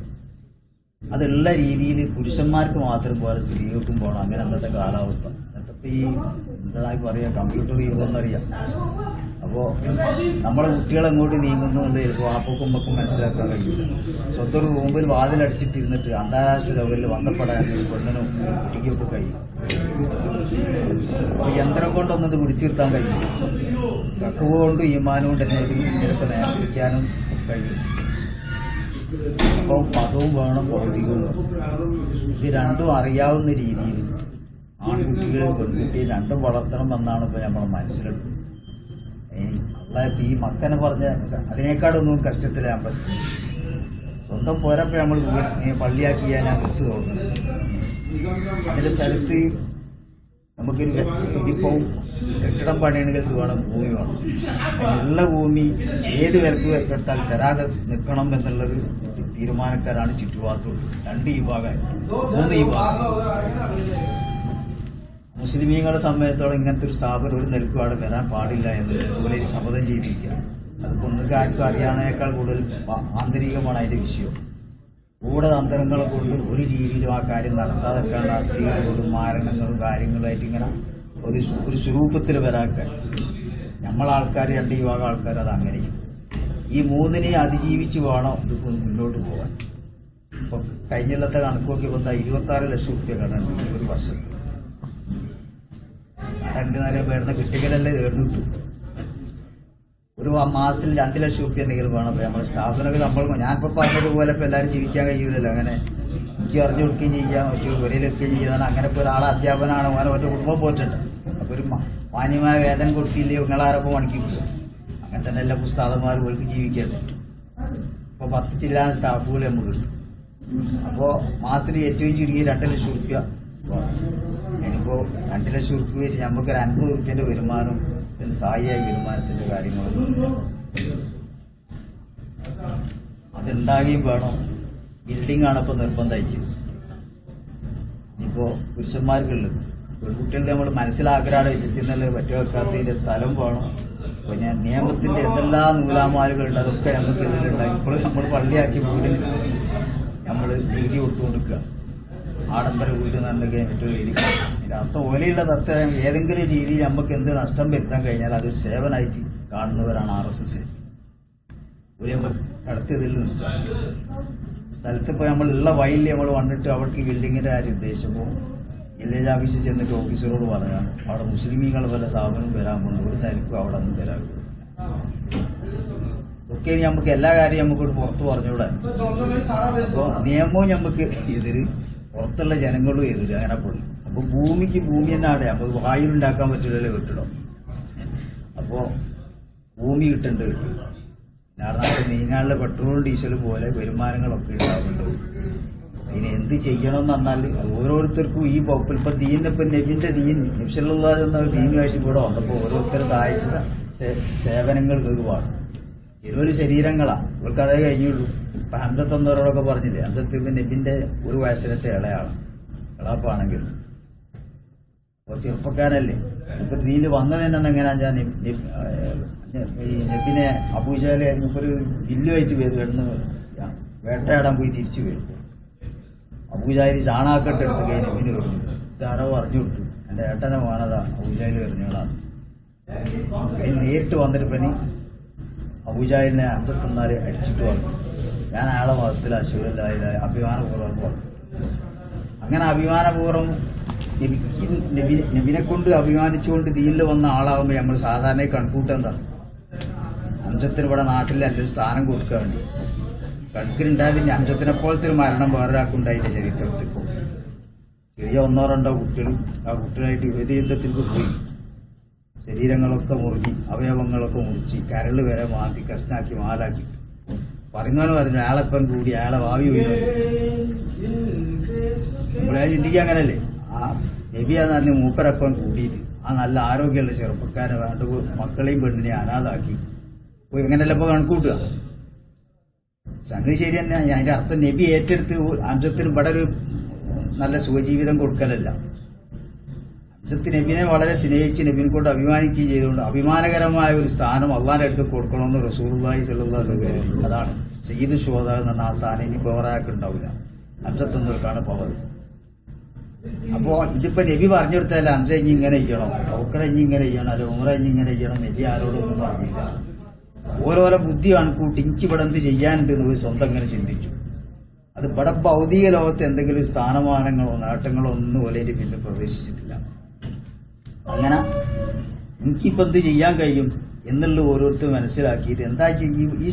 അതുള്ള രീതിയിൽ പുരുഷന്മാർക്ക് മാത്രം പോലെ സ്ത്രീകൾക്കും പോകണം. അങ്ങനെ അന്നത്തെ കാലാവസ്ഥ എന്നിട്ടിപ്പോ ഈ എന്തായി പറയാ, കമ്പ്യൂട്ടർ യുഗം എന്നറിയാം. അപ്പോ നമ്മുടെ കുട്ടികളെ അങ്ങോട്ട് നീങ്ങുന്നുണ്ട് ചിലപ്പോൾ ആപ്പക്കുമ്പൊക്കെ മനസ്സിലാക്കാൻ കഴിയില്ല. സ്വന്തം റൂമിൽ വാതിലടിച്ചിട്ടിരുന്നിട്ട് അന്താരാഷ്ട്ര ലെവലിൽ ബന്ധപ്പെടാൻ പെണ്ണിനും കുട്ടിക്കൊക്കെ കഴിയും. അപ്പൊ യന്ത്രം കൊണ്ടൊന്നത് പിടിച്ചു നിർത്താൻ കഴിയും. തഖ്വ കൊണ്ടും ഈമാനും കൊണ്ട് തന്നെ ഇതിനൊക്കെ നിയന്ത്രിക്കാനും കഴിയും. അപ്പോൾ മതവും വേണം, ഭൗതികവും വേണം. ഇത് രണ്ടും അറിയാവുന്ന രീതിയിൽ ആൺകുട്ടികളും പെൺകുട്ടിയും രണ്ടും വളർത്തണം എന്നാണ് ഇപ്പൊ നമ്മൾ മനസ്സിലെടുക്കുന്നത്. അല്ലാതെ ഈ മക്കനെ പറഞ്ഞ അതിനേക്കാളൊന്നും കഷ്ടത്തിലാണ് നമ്മൾ സ്വന്തം പോരപ്പോ നമ്മൾ പള്ളിയാക്കി ഞാൻ വെച്ച് തോന്നുന്നത്. അതിന്റെ സ്ഥലത്ത് നമുക്കൊരു ഇനിയിപ്പോ കെട്ടിടം പണിയണമെങ്കിൽ വേണം, ഭൂമി വേണം. അതിനുള്ള ഭൂമി ഏത് വിലക്ക് എടുത്താൽ തരാതെ നിൽക്കണം എന്നുള്ളൊരു തീരുമാനക്കാരാണ് ചുറ്റുപാടത്തുള്ളത്. 2 വിഭാഗമായി 3 വിഭാഗം. മുസ്ലിമീങ്ങളുടെ സമയത്തോളം ഇങ്ങനത്തെ ഒരു സ്ഥാപനം ഒരു നിലക്കും അവിടെ വരാൻ പാടില്ല എന്ന് അതുപോലെ ശപഥം ചെയ്തിരിക്കുകയാണ്. അതിപ്പോ ഒന്നും ആർക്കും അറിയാവുന്നതിനേക്കാൾ കൂടുതൽ ആന്തരികമാണ് അതിന്റെ വിഷയം. കൂടെ തന്ത്രങ്ങളെ കൊണ്ട് ഒരു രീതിയിലും ആ കാര്യം നടത്താതെക്കാണ് ആശയങ്ങളും മാരണങ്ങളും കാര്യങ്ങളായിട്ട് ഇങ്ങനെ ഒരു സ്വരൂപത്തിൽ വരാക്കാൻ നമ്മളാൾക്കാർ 2 വിഭാഗം ആൾക്കാർ അത് അങ്ങനെ. ഈ 3നെ അതിജീവിച്ച് വേണം ഇതിപ്പോ മുന്നോട്ട് പോകാൻ. ഇപ്പൊ കഴിഞ്ഞത്തെ കണക്ക് നോക്കിയപ്പോൾ 26 ലക്ഷം റുപ്യ കടണ്ട് ഒരു വർഷത്തിൽ. 2-4 പേരുടെ കിട്ടികളല്ലേ തീർന്നു കിട്ടും. ഒരു മാസത്തിൽ 2 ലക്ഷം റുപ്യ എന്തെങ്കിലും വേണം. അപ്പൊ നമ്മുടെ സ്റ്റാഫിനൊക്കെ ഞാനിപ്പോ പറഞ്ഞതുപോലെ ഇപ്പൊ എല്ലാവരും ജീവിക്കാൻ കഴിയൂലല്ലോ. അങ്ങനെ എനിക്ക് അറിഞ്ഞു കൊടുക്കുകയും ചെയ്യാം, മറ്റു വിലയിലൊക്കെയും ചെയ്യാൻ. അങ്ങനെ ഇപ്പൊ ഒരാളെ അധ്യാപനാണ്, അങ്ങനെ ഒറ്റ കുടുംബം പോയിട്ടുണ്ട്. അപ്പൊ ഒരു മാന്യമായ വേതനം കൊടുത്തില്ലേ നിങ്ങളാരൊപ്പം പണിക്ക് കിട്ടും. അങ്ങനെ തന്നെ എല്ലാ പുസ്തകന്മാർ പോലും ജീവിക്കണ്ടേ. ഇപ്പൊ 10 ജില്ലാ സ്റ്റാഫുകൾ നമുക്ക് കിട്ടും. അപ്പോ മാസത്തിൽ ഏറ്റവും ചുരുങ്ങിയ 2 ലക്ഷം റുപ്യ. ഞാനിപ്പോ 2 ലക്ഷം റുപ്യ വെച്ച് നമുക്കൊരു 50 റുപ്യന്റെ വരുമാനം, സായിയായ വരുമാനത്തിന്റെ കാര്യങ്ങളും അതുണ്ടാകുകയും വേണം. ബിൽഡിംഗ് ആണ് ഇപ്പൊ നിർബന്ധമായിരിക്കും. അപ്പോൾ പുരുഷന്മാർക്കുള്ളത് പെൺകുട്ടികളുടെ നമ്മൾ മനസ്സിലാഗ്രഹാണ് വെച്ചിരുന്നല്ലേ പറ്റു വെക്കാത്തതിന്റെ സ്ഥലം വേണം. പിന്നെ നിയമത്തിന്റെ എന്തെല്ലാം നൂലാമാലുകളുണ്ട് അതൊക്കെ നമുക്ക് ഇതിലുണ്ടായി. ഇപ്പോൾ നമ്മൾ പള്ളിയാക്കി വീടിൽ നമ്മൾ നികുതി കൊടുത്തുകൊടുക്കുക. ആഡംബര വീട് നല്ലുകയും മറ്റൊരു രീതിക്കും ഇതിന്റെ അർത്ഥം ഓലയുള്ള തത്വ ഏതെങ്കിലും രീതിയിൽ നമുക്ക് എന്ത് നഷ്ടം വരുത്താൻ കഴിഞ്ഞാൽ അതൊരു സേവനമായിട്ട് കാണുന്നവരാണ് RSS. ഒരു നമ്മൾ അടുത്തതിൽ നിൽക്കുക. സ്ഥലത്ത് ഇപ്പോൾ നമ്മളുള്ള വയലിൽ നമ്മൾ വന്നിട്ട് അവിടേക്ക് ബിൽഡിങ്ങിന്റെ കാര്യം ഉദ്ദേശിച്ചപ്പോൾ വില്ലേജ് ഓഫീസിൽ ചെന്നിട്ട് ഓഫീസറോട് പറയാം അവിടെ മുസ്ലിമീങ്ങൾ വല്ല സ്ഥാപനം വരാൻ പോകുന്നു, ഒരു തനിക്കും അവിടെ ഒന്നും വരാൻ. ഒക്കെ നമുക്ക് എല്ലാ കാര്യവും നമുക്ക് പുറത്ത് പറഞ്ഞുകൂടാ. അപ്പോൾ നിയമവും നമുക്ക് എതിര്, പുറത്തുള്ള ജനങ്ങളും എതിര്, അങ്ങനെ പോയി. അപ്പോൾ ഭൂമിക്ക് ഭൂമി തന്നെ ആടെ. അപ്പോൾ വായു ഉണ്ടാക്കാൻ പറ്റില്ലല്ലോ കെട്ടിടം. അപ്പോൾ ഭൂമി കിട്ടേണ്ട കിട്ടും. കാരണം നീങ്ങാനുള്ള പെട്രോൾ ഡീസൽ പോലെ വരുമാനങ്ങളൊക്കെ ഉണ്ടാവുന്നുണ്ട്. അതിന് എന്ത് ചെയ്യണം എന്ന് പറഞ്ഞാൽ ഓരോരുത്തർക്കും ഈ വകുപ്പിൽ ഇപ്പൊ ദീനിപ്പം നബിന്റെ ദീൻ നബ്സല്ലാഹു എന്ന ദീനുമായിട്ട് ഇവിടെ വന്നപ്പോൾ ഓരോരുത്തർ സഹായിച്ച സേവനങ്ങൾ ഒരുപാട്. ഇരുവര് ശരീരങ്ങളാണ് ഇവർക്ക് അതേ കഴിഞ്ഞുള്ളൂ. ഇപ്പൊ ഹംസത്ത് എന്നവരോടൊക്കെ പറഞ്ഞില്ലേ, ഹംസത്ത് നബിന്റെ ഒരു വയസ്സിലത്തെ ഇളയാണ്, ഇളാപ്പാണെങ്കിൽ അപ്പോൾ ചെറുപ്പക്കാരല്ലേ. ഇപ്പൊ ദീന് വന്നതെന്നു എങ്ങനെയാ ഈ നബിനെ അബൂജഹല് ഒരു വില്ലുമായിട്ട് കിടന്ന് വേട്ടയാടാൻ പോയി തിരിച്ചു വരും. അബൂജഹല് ചാണാക്കെട്ട് എടുത്ത് കഴിഞ്ഞ് നബിന് വരുന്നു. ഇതാരോ പറഞ്ഞു കൊടുത്തു, എന്റെ ഏട്ടനെ വേണതാ അബൂജഹല് എറിഞ്ഞോളാണ്. അതിൽ നേരിട്ട് വന്നിട്ട് പനി അബൂജഹലിനെ അമ്പത്തൊന്നാല് അടിച്ചിട്ട് വന്നു. ഞാൻ അയാളെ മതത്തിൽ അശുവല്ലായ അഭിമാനപൂർവ്വം പറഞ്ഞു. അങ്ങനെ അഭിമാനപൂർവ്വം നബിനെ കൊണ്ട് അഭിമാനിച്ചുകൊണ്ട് ദീനിൽ വന്ന ആളാകുമ്പോൾ നമ്മൾ സാധാരണ കണക്കൂട്ടെന്താ അംശത്തിന് ഇവിടെ നാട്ടിൽ നല്ലൊരു സ്ഥാനം കൊടുക്കാൻ വേണ്ടി കണക്കിനുണ്ടായതിന്റെ അംശത്തിനെ പോലത്തെ ഒരു മരണം വേറൊരാൾക്കുണ്ടായില്ല ചരിത്രത്തിൽ. ഇപ്പോൾ ചെറിയ 1-2 കുട്ടികൾ ആ കുട്ടികളായിട്ട് യുദ്ധത്തിൽ പോയി ശരീരങ്ങളൊക്കെ മുറിഞ്ഞ് അവയവങ്ങളൊക്കെ മുറിച്ച് കരള് വരെ മാറ്റി കഷ്ണാക്കി മാലാക്കി പറയുന്നവന് പറഞ്ഞു അയാളെപ്പം കൂടി അയാളെ ഭാവി പോയി. നമ്മളെ ചിന്തിക്കുക അങ്ങനല്ലേ. ആ നബിയാന്ന് പറഞ്ഞ് മൂപ്പരപ്പം കൂടിയിട്ട് ആ നല്ല ആരോഗ്യമുള്ള ചെറുപ്പക്കാരെ വേണ്ട മക്കളെയും പെണ്ണിനെ അനാഥാക്കി പോയി. എങ്ങനെയല്ല ഇപ്പൊ കണക്കൂട്ടുക. സംഗതി ശരി തന്നെ. അതിന്റെ അർത്ഥം നബി ഏറ്റെടുത്ത് അംശത്തിന് ഇവിടെ ഒരു നല്ല സുഖജീവിതം കൊടുക്കലല്ല. അംശത്ത് നബിനെ വളരെ സ്നേഹിച്ച് നബിനെ കൊണ്ട് അഭിമാനിക്കുകയും ചെയ്തുകൊണ്ട് അഭിമാനകരമായ ഒരു സ്ഥാനം അള്ളാന്റെ അടുത്ത് കൊടുക്കണമെന്ന് റസൂലുള്ളാഹി സ്വല്ലല്ലാഹു അലൈഹി വസല്ലം. അതാണ് സയ്യിദ് ശുഹദാ എന്ന് പറഞ്ഞ ആ സ്ഥാനം ഇനി വേറൊരാൾക്ക് ഉണ്ടാവില്ല. അംശത്തൊന്നൊരുക്കാണ് പവർ. അപ്പോ ഇതിപ്പോ നബി പറഞ്ഞു കൊടുത്തല്ല ഹംസ ഇനി ഇങ്ങനെ ചെയ്യണം, ഔക്കറ ഇനി ഇങ്ങനെ ചെയ്യണം, അല്ലെ ഉമറ ഇനി ഇങ്ങനെ ചെയ്യണം. നബി ആരോടൊന്നും പറഞ്ഞില്ല. ഓരോരോ ബുദ്ധി കണക്കൂട്ടി എനിക്ക് ഇവിടെ എന്ത് ചെയ്യാനുണ്ട് എന്ന് സ്വന്തം ഇങ്ങനെ ചിന്തിച്ചു. അത് ഇവിടെ ഭൗതിക ലോകത്ത് എന്തെങ്കിലും സ്ഥാനമാനങ്ങളോ നേട്ടങ്ങളോ ഒന്നും ഓലേന്റെ പിന്നെ പ്രവേശിച്ചിട്ടില്ല. അങ്ങനെ എനിക്കിപ്പോ എന്ത് ചെയ്യാൻ കഴിയും എന്നുള്ളത് ഓരോരുത്തർ മനസ്സിലാക്കിയിട്ട് എന്താ ഈ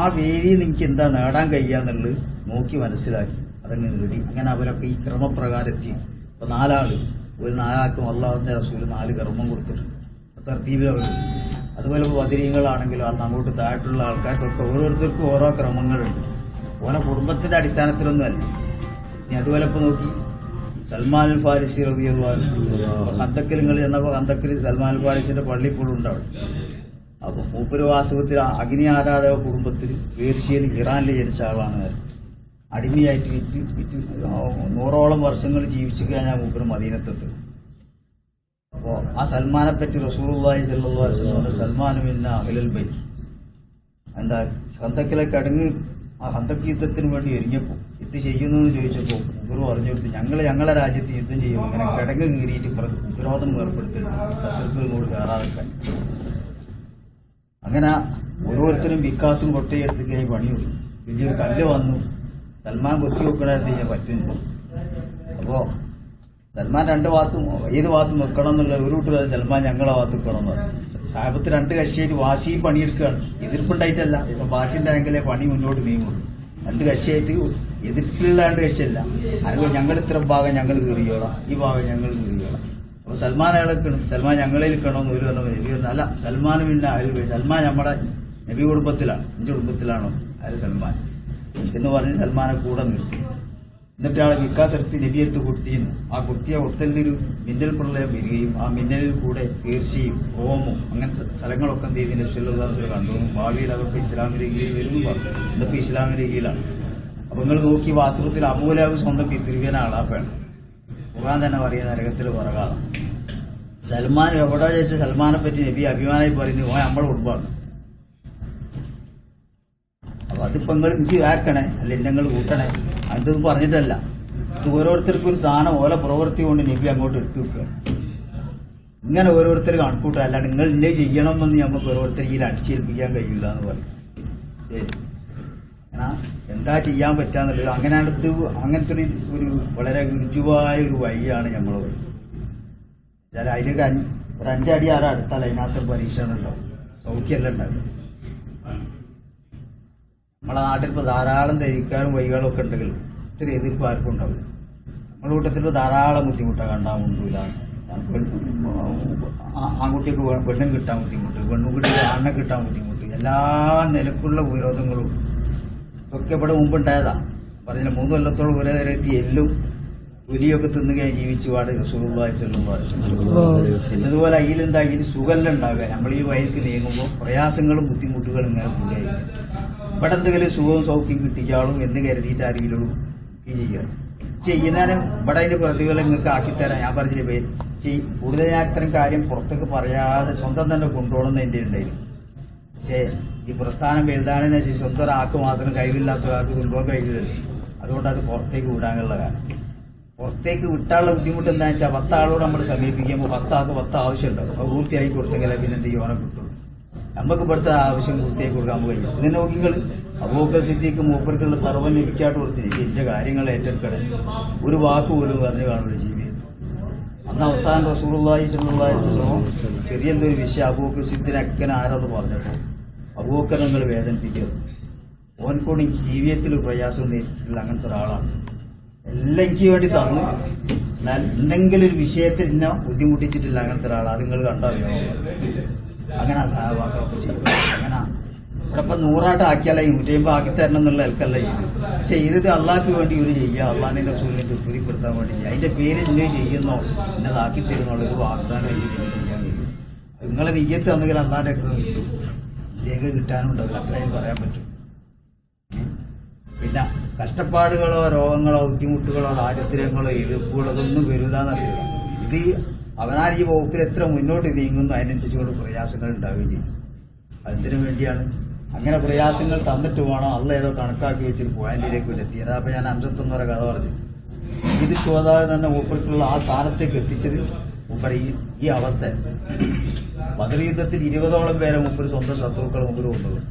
ആ വേദിയിൽ എനിക്ക് എന്താ നേടാൻ കഴിയാന്നുള്ളത് നോക്കി മനസ്സിലാക്കി അതങ്ങ് നേടി. അങ്ങനെ അവരൊക്കെ ഈ ക്രമപ്രകാരം എത്തി. ഇപ്പൊ 4 ആള്, ഒരു 4 ആൾക്കും അല്ലാഹുവിന്റെ റസൂല് 4 കർമ്മം കൊടുത്തിട്ടുണ്ട്. തർത്തീബിലവർ. അതുപോലെ ബദരീങ്ങളാണെങ്കിലും അന്ന് അങ്ങോട്ട് താഴെയുള്ള ആൾക്കാർക്കൊക്കെ ഓരോരുത്തർക്കും ഓരോ ക്രമങ്ങളുണ്ട്. ഓരോ കുടുംബത്തിന്റെ അടിസ്ഥാനത്തിലൊന്നും അല്ല. ഇനി അതുപോലെ ഇപ്പൊ നോക്കി സൽമാൻ അൽ ഫാരിസി റളിയല്ലാഹു അൻഹു ഹന്തക്കിൽ നിങ്ങൾ ചെന്നപ്പോൾ ഹന്തക്കിൽ സൽമാൻ അൽ ഫാരിസിന്റെ പള്ളി ഇപ്പോഴും ഉണ്ടാവും. അപ്പൊ മൂപ്പര് വാസ്തവത്തിൽ അഗ്നി ആരാധക കുടുംബത്തിൽ പേർഷ്യയിൽ ഇറാനിൽ ജനിച്ച ആളാണ്. അടിമയായിട്ട് വിറ്റ് 100ഓളം വർഷങ്ങൾ ജീവിച്ചു കഴിഞ്ഞാൽ മൂപ്പര് മദീനത്തെത്തും. അപ്പോ ആ സൽമാനെ പറ്റി റസൂലുള്ളാഹി സ്വല്ലല്ലാഹു അലൈഹി വസല്ലം സൽമാൻ മിന്ന അഹ്ലുൽ ബൈത്ത് എന്താ ഹന്തക്കിലെ കടങ്ങ് ആ ഹന്തക്ക് യുദ്ധത്തിന് വേണ്ടി എരിഞ്ഞപ്പോ ഇത് ചെയ്യുന്നു എന്ന് ചോദിച്ചപ്പോ ഇവർ പറഞ്ഞു കൊടുത്തു ഞങ്ങളെ രാജ്യത്ത് യുദ്ധം ചെയ്യും, ഇങ്ങനെ കിടങ്ങ് കീറിയിട്ട് വിരോധം ഏർപ്പെടുത്തിയിട്ടുണ്ട് ശത്രുക്കളോട് കയറാതെക്കാൻ. അങ്ങനെ ഓരോരുത്തരും വിക്കാസും കൊട്ടയെടുത്തിട്ടായി പണിയുള്ളൂ. വലിയൊരു കല്ല് വന്നു. സൽമാൻ കൊത്തി വെക്കണേ ചെയ്യാൻ പറ്റുന്നു. അപ്പോ സൽമാൻ 2 ഭാഗത്തും ഏത് ഭാഗത്തും നിൽക്കണം എന്നുള്ള ഒരു കൂട്ടുകാരൻ സൽമാൻ ഞങ്ങളെ ഭാഗത്ത് നിൽക്കണം എന്ന് പറഞ്ഞു. സാഹിബത്ത് 2 കക്ഷിയായിട്ട് വാശി പണിയെടുക്കുകയാണ്. എതിർപ്പുണ്ടായിട്ടല്ല, ഇപ്പൊ വാശിന്റെ ആണെങ്കിലേ പണി മുന്നോട്ട് നീങ്ങുള്ളൂ. 2 കക്ഷിയായിട്ട് എതിർപ്പിലുള്ള 2 കക്ഷിയല്ല. അല്ലെങ്കിൽ ഞങ്ങൾ ഇത്ര ഭാഗം ഞങ്ങൾ കീറിയോളാം, ഈ ഭാഗം ഞങ്ങൾ കീറിയോളാം. അപ്പൊ സൽമാൻ അയാളെക്കണം, സൽമാൻ ഞങ്ങളിൽ നിൽക്കണമെന്ന് ഒരു പറഞ്ഞു. നബി പറഞ്ഞു അല്ല, സൽമാനും പിന്നെ അയൽ സൽമാൻ നമ്മുടെ നബി കുടുംബത്തിലാണ്, എന്റെ കുടുംബത്തിലാണോ അയാൾ സൽമാൻ എന്ന് പറഞ്ഞ് സൽമാനെ കൂടെ നിർത്തി. എന്നിട്ട് ആളെ വിക്കാസ് എടുത്ത് നബി എടുത്ത് കുത്തിയിരുന്നു. ആ കുത്തിയ ഒത്തല്ലൊരു മിന്നൽ പ്രളയം വരികയും ആ മിന്നലിൽ കൂടെ പേർച്ചയും ഹോമും അങ്ങനെ സ്ഥലങ്ങളൊക്കെ എന്ത് ചെയ്ത് നബി സല്ലല്ലാഹു അലൈഹി വസല്ലം കണ്ടു. ഭാവിയിൽ അവർക്ക് ഇസ്ലാമിന്റെ കീഴിൽ വരും പറഞ്ഞു. ഇന്നിപ്പോ ഇസ്ലാമിന്റെ കീഴിലാണ്. അപ്പൊ നിങ്ങൾ നോക്കി വാസ്തവത്തിൽ അബൂലഹബ് സ്വന്തം തിരുവേന ആളാപ്പാണ്. ഖുർആൻ തന്നെ പറയുന്ന നരകത്തിൽ പുറകാണ്. സൽമാൻ എവിടെ ചോദിച്ചാൽ സൽമാനെ പറ്റി നബി അഭിമാനമായി പറയുന്നു, ഓ നമ്മളെ കുടുംബമാണ്. അപ്പൊ അതിപ്പോ നിങ്ങൾ എനിക്ക് ആക്കണേ അല്ല ഇന്നങ്ങൾ കൂട്ടണേ അതൊന്നും പറഞ്ഞിട്ടല്ല. ഇത് ഓരോരുത്തർക്കും ഒരു സാധനം ഓരോ പ്രവൃത്തി കൊണ്ട് നബി അങ്ങോട്ട് ഇട്ട് വെക്കുക. ഇങ്ങനെ ഓരോരുത്തർ കണക്കൂട്ടുക, അല്ലാണ്ട് നിങ്ങൾ ഇല്ലേ ചെയ്യണമെന്ന് നമുക്ക് ഓരോരുത്തർ ഈ അടിച്ചേൽപ്പിക്കാൻ കഴിയില്ല എന്ന് പറയും. ശരി, എന്താ ചെയ്യാൻ പറ്റാന്നുള്ളത് അങ്ങനെയാണ്. ഇത് അങ്ങനത്തെ ഒരു വളരെ ഋജുവായ ഒരു വഴിയാണ് നമ്മൾ ചില അതിലേക്ക് ഒരു 5 അടി 6 അടുത്താൽ അതിനകത്ത് പരീക്ഷണം ഉണ്ടാവും, സൗഖ്യമല്ല ഉണ്ടാവും. നമ്മളെ നാട്ടിൽ ഇപ്പോൾ ധാരാളം ധരിക്കാനും വഴികളും ഒക്കെ ഉണ്ടെങ്കിലും ഇത്തിരി എതിർപ്പ് ആർക്കും ഉണ്ടാവില്ല. നമ്മുടെ കൂട്ടത്തിൽ ധാരാളം ബുദ്ധിമുട്ടാണ്. കണ്ടാൻ മുണ്ടില്ല, ആൺകുട്ടിക്ക് പെണ്ണും കിട്ടാൻ ബുദ്ധിമുട്ട്, പെണ്ണുകുട്ടിക്ക് ആണ്ണെ കിട്ടാൻ ബുദ്ധിമുട്ട്, എല്ലാ നിലക്കുള്ള വിരോധങ്ങളും ഇതൊക്കെ ഇവിടെ മുമ്പുണ്ടായതാ. പറഞ്ഞില്ല 3 കൊല്ലത്തോളം ഒരേ തരത്തി എല്ലും തൊലിയൊക്കെ തിന്നുകയും ജീവിച്ചു പാട് റസൂലുള്ളാഹി സ്വല്ലല്ലാഹു അലൈഹി വസല്ലം. അതുപോലെ അതിലെന്താ ഇതിന് സുഖല്ല ഉണ്ടാവുക. നമ്മൾ ഈ വഴിക്ക് നീങ്ങുമ്പോൾ പ്രയാസങ്ങളും ബുദ്ധിമുട്ടുകളും ഇങ്ങനെ കൂടുകയായിരിക്കും. ഇവിടെ എന്തെങ്കിലും സുഖവും സൗഖ്യം കിട്ടിക്കാളും എന്ന് കരുതിയിട്ട് ആരെങ്കിലും ഈ ചെയ്യുക ചെയ്യുന്നതിന് ഇവിടെ അതിന്റെ പ്രതിഫലം നിങ്ങൾക്ക് ആക്കിത്തരാം. ഞാൻ പറഞ്ഞില്ലേ കൂടുതൽ ഞാൻ ഇത്തരം കാര്യം പുറത്തേക്ക് പറയാതെ സ്വന്തം തന്നെ കൊണ്ടുപോകണം എന്റെ ഉണ്ടായിരുന്നു. പക്ഷേ ഈ പ്രസ്ഥാനം വലുതാണെന്ന് വെച്ചാൽ സ്വന്തം ഒരാൾക്ക് മാത്രം കഴിവില്ലാത്ത ഒരാൾക്ക് കൊണ്ടുപോകാൻ കഴിയില്ലല്ലോ. അതുകൊണ്ട് അത് പുറത്തേക്ക് വിടാനുള്ള കാരണം. പുറത്തേക്ക് വിട്ടാനുള്ള ബുദ്ധിമുട്ട് എന്താണെന്ന് വെച്ചാൽ 10 ആളോട് നമ്മൾ സമീപിക്കുമ്പോൾ 10 ആൾക്ക് 10 ആവശ്യമുണ്ടാവും. അത് പൂർത്തിയായി കൊടുത്തെങ്കിലേ പിന്നെ എന്ത് യോനെ കിട്ടുള്ളൂ. നമുക്ക് ഇവിടുത്തെ ആവശ്യം പൂർത്തിയായി കൊടുക്കാൻ കഴിയും. ഇതിനെ നോക്കികൾ അബൂബക്കർ സിദ്ദീഖ് മൂപ്പർക്കുള്ള സർവ്വം ലഭിക്കാട്ട് കൊടുത്തില്ല. എന്റെ കാര്യങ്ങൾ ഏറ്റെടുക്കണേ ഒരു വാക്ക് പോലും പറഞ്ഞു കാണുള്ളൂ ജീവിതത്തിൽ. അന്ന് അവസാനം റസൂലുള്ളാഹി സ്വല്ലല്ലാഹു അലൈഹി വസല്ലം ചെറിയ എന്തൊരു വിഷയം അബൂബക്കർ സിദ്ദീഖിനെ അക്കനെ ആരോന്ന് പറഞ്ഞപ്പോൾ അബൂബക്കർ നിങ്ങൾ വേദനിപ്പിക്കരുത്, ഓൻകൂടി എനിക്ക് ജീവിതത്തിൽ പ്രയാസം നേരിട്ടില്ല. അങ്ങനത്തെ ഒരാളാണ്. എല്ലാം എനിക്ക് വേണ്ടി തന്നു, എന്നാൽ എന്തെങ്കിലും ഒരു വിഷയത്തിൽ എന്നെ ബുദ്ധിമുട്ടിച്ചിട്ടില്ല. അങ്ങനത്തെ ഒരാളാണ്. അത് നിങ്ങൾ കണ്ടറിയോ? അങ്ങനെ സഹാബാക്കളൊക്കെ ചെയ്യും. അങ്ങനെ ഇവിടെ ഇപ്പം 100 ആക്കിയാലേ 150 ആക്കി തരണം എന്നുള്ള ആൾക്കല്ല ഇത് ചെയ്തത്. അള്ളാഹ്ക്ക് വേണ്ടി ഒരു ചെയ്യുക, അള്ളാഹിന്റെ റസൂലിനെ തൃപ്തിപ്പെടുത്താൻ വേണ്ടി അതിന്റെ പേരിൽ ഇല്ലേ ചെയ്യുന്നോ എന്നത് ആക്കി തരുന്നുള്ള ഒരു വാഗ്ദാനം എനിക്ക് ചെയ്യാൻ കഴിയും. നിങ്ങളെ നെയ്യത്ത് തന്നെങ്കിൽ അള്ളാഹിന്റെ അടുത്ത് കിട്ടും, രേഖ കിട്ടാനും ഉണ്ടാവില്ല. അത്രയും പറയാൻ പറ്റും. പിന്നെ കഷ്ടപ്പാടുകളോ രോഗങ്ങളോ ബുദ്ധിമുട്ടുകളോ ദാരിദ്ര്യങ്ങളോ എതിർപ്പുകളോ അതൊന്നും വരില്ലെന്നറിയില്ല. ഇത് അവനാൽ ഈ വകുപ്പിൽ എത്ര മുന്നോട്ട് നീങ്ങുന്നു അതിനനുസരിച്ചുകൊണ്ട് പ്രയാസങ്ങൾ ഉണ്ടാവുകയും ചെയ്യും. അതിനു വേണ്ടിയാണ് അങ്ങനെ പ്രയാസങ്ങൾ തന്നിട്ട് വേണം അള്ള ഏതോ കണക്കാക്കി വെച്ചൊരു പോയിന്റിലേക്ക് എത്തിയത്. അപ്പൊ ഞാൻ 51 കഥ പറഞ്ഞു. ഇത് ശ്രോതാവ് തന്നെ മൂപ്പർക്കുള്ള ആ സ്ഥാനത്തേക്ക് എത്തിച്ചത് മൂപ്പർ ഈ അവസ്ഥ. ബദർ യുദ്ധത്തിൽ 20ഓളം പേരെ മൂപ്പർ സ്വന്തം ശത്രുക്കളെ മുമ്പിൽ കൊണ്ടുപോകും.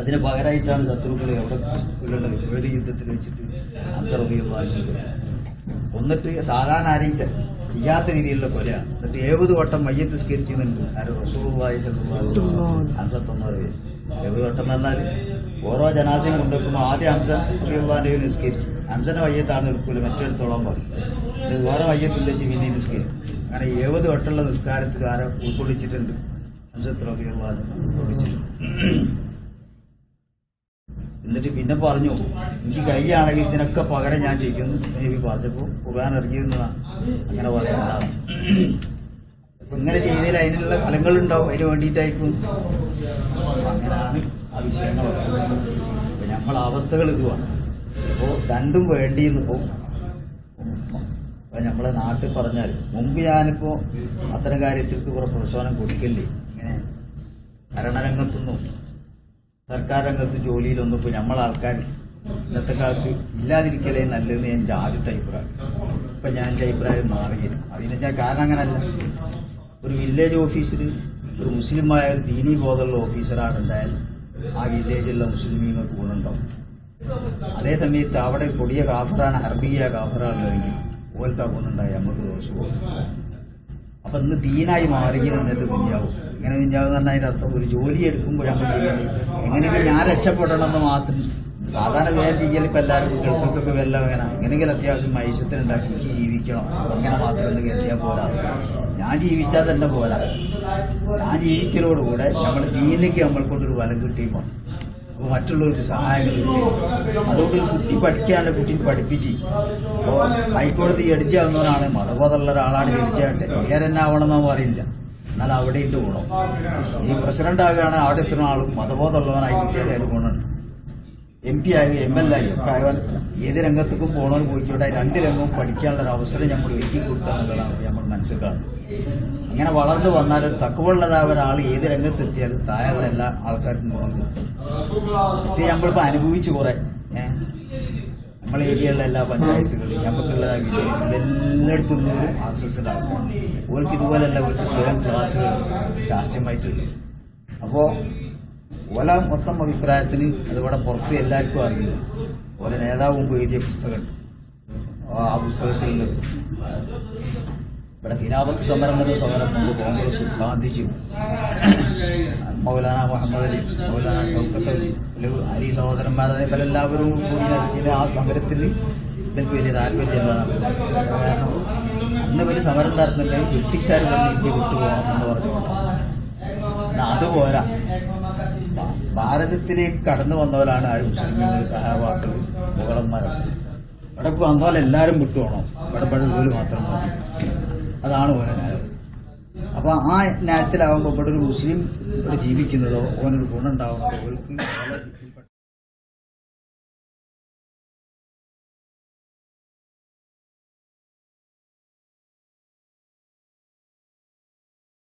അതിന് പകരമായിട്ടാണ് ശത്രുക്കൾ എവിടെ കൊല്ലുന്നത്? ഏത് യുദ്ധത്തിൽ വെച്ചിട്ട് അന്തർവ്യൂഹം ഒന്നിട്ട് സാധാരണ ആരെയും ചെയ്യാത്ത രീതിയിലുള്ള കൊലയാണ്. എന്നിട്ട് 70 വട്ടം മയ്യത്ത് സ്കരിച്ചിരുന്നുണ്ട്. റസൂലുള്ളാഹി സ്വല്ലല്ലാഹു അലൈഹി വസല്ലം 51 പേര്. 70 വട്ടം എന്ന് പറഞ്ഞാൽ ഓരോ ജനാസയും കൊണ്ടുവെക്കുമ്പോൾ ആദ്യം ഹംസ റളിയല്ലാഹു നിസ്കരിച്ചു. ഹംസന്റെ മയ്യത്താണ് എടുക്കൂല, മറ്റെടുത്തോളം പറയും. വേറെ മയ്യത്തിൽ വെച്ച് പിന്നെ നിസ്കരിക്കും. അങ്ങനെ 70 വട്ടമുള്ള നിസ്കാരത്തിൽ ആരെ ഉൾക്കൊള്ളിച്ചിട്ടുണ്ട്? ഹംസത്ത് റളിയല്ലാഹു ഉൾക്കൊള്ളിച്ചിട്ടുണ്ട്. എന്നിട്ട് പിന്നെ പറഞ്ഞു, എനിക്ക് കൈയാണെങ്കിൽ ഇതിനൊക്കെ പകരം ഞാൻ ചെയ്യുന്നു നബി പറഞ്ഞപ്പോൾ ഖുർആൻ ഇറങ്ങിയിരുന്നതാണ്. അങ്ങനെ പറയാനുണ്ടാവും. അപ്പൊ ഇങ്ങനെ ചെയ്തതിൽ അതിനുള്ള ഫലങ്ങളുണ്ടാവും, അതിന് വേണ്ടിയിട്ടായിരിക്കും. അങ്ങനെയാണ് ആ വിഷയങ്ങളൊക്കെ. അപ്പൊ നമ്മളെ അവസ്ഥകൾ ഇതുമാണ്. അപ്പോൾ രണ്ടും വേണ്ടിയെന്നിപ്പോ നമ്മളെ നാട്ടിൽ പറഞ്ഞാൽ മുമ്പ് ഞാനിപ്പോ അത്തരം കാര്യത്തിലേക്ക് കുറെ പ്രോത്സാഹനം കൊടുക്കില്ലേ. ഇങ്ങനെ ഭരണരംഗത്തൊന്നും സർക്കാർ രംഗത്ത് ജോലിയിലൊന്നും ഇപ്പോൾ നമ്മളാൾക്കാർ ഇന്നത്തെ കാലത്ത് ഇല്ലാതിരിക്കലേ നല്ലതെന്ന് എൻ്റെ ആദ്യത്തെ അഭിപ്രായം. ഇപ്പം ഞാൻ എൻ്റെ അഭിപ്രായം മാറിയിരുന്നു. അതിന് വെച്ചാൽ കാരണം അങ്ങനല്ല. ഒരു വില്ലേജ് ഓഫീസിൽ ഒരു മുസ്ലിമായ ഒരു ദീനീ ബോധമുള്ള ഓഫീസറാണ് ഉണ്ടായാൽ ആ വില്ലേജിലുള്ള മുസ്ലിമീങ്ങൾക്ക് ഗുണമുണ്ടാവും. അതേസമയത്ത് അവിടെ കൊടിയ കാഫറാണ്, ഹർബിയ കാഫറാണെന്നുണ്ടെങ്കിൽ ഓൽക്കാ ഗുണമുണ്ടായി നമുക്ക് ദോഷവും. അപ്പൊ ഇന്ന് ദീനായി മാറിയത് ഇന്നത്തെ കുഞ്ഞാവും. ഇങ്ങനെ കുഞ്ഞാവെന്ന് പറഞ്ഞാൽ അതിന്റെ അർത്ഥം ഒരു ജോലി എടുക്കുമ്പോൾ നമ്മൾ ചെയ്യണം എങ്ങനെയെങ്കിലും ഞാൻ രക്ഷപ്പെടണം എന്ന് മാത്രം. സാധാരണ വേറെ ചെയ്യൽ ഇപ്പം എല്ലാവർക്കും ഗൾഫിൽക്കൊക്കെ വല്ല വേണം. എങ്ങനെയെങ്കിലും അത്യാവശ്യം മൈസത്തിനുണ്ടാക്കി എനിക്ക് ജീവിക്കണം, അങ്ങനെ മാത്രം കരുതിയാൽ പോരാ. ഞാൻ ജീവിച്ചാൽ തന്നെ പോരാ. ഞാൻ ജീവിക്കലോടുകൂടെ നമ്മൾ ദീനിലേക്ക് നമ്മൾക്കൊണ്ടൊരു വലം കിട്ടിയുമ്പോൾ അപ്പോൾ മറ്റുള്ളവർക്ക് സഹായങ്ങൾ കിട്ടി. അതുകൊണ്ട് ഒരു കുട്ടി പഠിക്കാണ്ട് കുട്ടിയെ പഠിപ്പിച്ച് അപ്പോൾ ഹൈക്കോടതി ജഡ്ജിയാവുന്നവരാണ്, മതബോധമുള്ള ഒരാളാണ് ജഡ്ജിയാട്ടെ, വേറെന്നെ ആവണമെന്ന് പറയില്ല. എന്നാൽ അവിടെ ഇട്ട് ഗുണം. ഈ പ്രസിഡന്റ് ആകുകയാണ് അവിടെ എത്തുന്ന ആളും മതബോധമുള്ളവനായി കിട്ടിയാൽ അതിന് ഗുണമുണ്ട്. MP ആയി ML ആയി ഒക്കെ ആയവൻ ഏത് രംഗത്തേക്കും പോകണവർ പോയിക്കോട്ടെ 2 രംഗവും പഠിക്കാനുള്ള ഒരു അവസരം നമ്മൾ ഒരുക്കി കൊടുക്കുക എന്നുള്ളതാണ് നമ്മൾ മനസ്സിൽ കാണുന്നത്. അങ്ങനെ വളർന്നു വന്നാൽ ഒരു തക്കവുള്ളതായ ഒരാൾ ഏത് രംഗത്തെത്തിയാലും താഴെയുള്ള എല്ലാ ആൾക്കാർക്കും ഗുണം കിട്ടും. മറ്റേ നമ്മളിപ്പോ അനുഭവിച്ചു കുറെ നമ്മളെ ഏരിയയുള്ള എല്ലാ പഞ്ചായത്തുകളും നമുക്കുള്ള എല്ലായിടത്തും ഒരു ആക്സസിന്റെ ആൾക്കാർ ഓർക്ക് ഇതുപോലെയല്ല അവർക്ക് സ്വയം ക്ലാസ്സുകൾ രഹസ്യമായിട്ടുണ്ട്. അപ്പോ ഓല മൊത്തം അഭിപ്രായത്തിന് അതിവിടെ പുറത്ത് എല്ലാവർക്കും അറിയില്ല. ഓരോ നേതാവ് മുമ്പ് എഴുതിയ പുസ്തകം ആ പുസ്തകത്തിലുള്ളത് ഇവിടെ ഖിലാഫത്ത് സമരം എന്ന സമരം മുമ്പ് കോൺഗ്രസ് ഗാന്ധിജി മൗലാന മുഹമ്മദ് അലി മൗലാന ഷൗക്കത്ത് അലി സഹോദരന്മാർ ഇവരെല്ലാവരും കൂടി ആ സമരത്തിൽ ഇവർക്ക് വലിയ താല്പര്യമില്ല. കാരണം അന്ന് ഒരു സമരം നടത്തുന്നുണ്ടെങ്കിൽ ബ്രിട്ടീഷുകാർ പറഞ്ഞ് ഇന്ത്യ വിട്ടുപോകണം എന്ന് പറഞ്ഞുകൊണ്ടാണ്. അതുപോരാ, ഭാരതത്തിലേക്ക് കടന്നു വന്നവരാണ് ആ മുസ്ലിങ്ങൾ സഹാബാക്കൾ മുഗളന്മാരൊക്കെ. ഇവിടെ വന്നപോലെ എല്ലാവരും വിട്ടുപോകണം, ഇവിടെ ഒരു മാത്രം മതി. അതാണ് ഓരോ ന്യായം. അപ്പൊ ആ ന്യായത്തിലാവുമ്പോൾ ഇവിടെ ഒരു മുസ്ലിം ഇവിടെ ജീവിക്കുന്നതോ ഓനൊരു ഗുണം ഉണ്ടാവുന്നതോ അവർക്ക്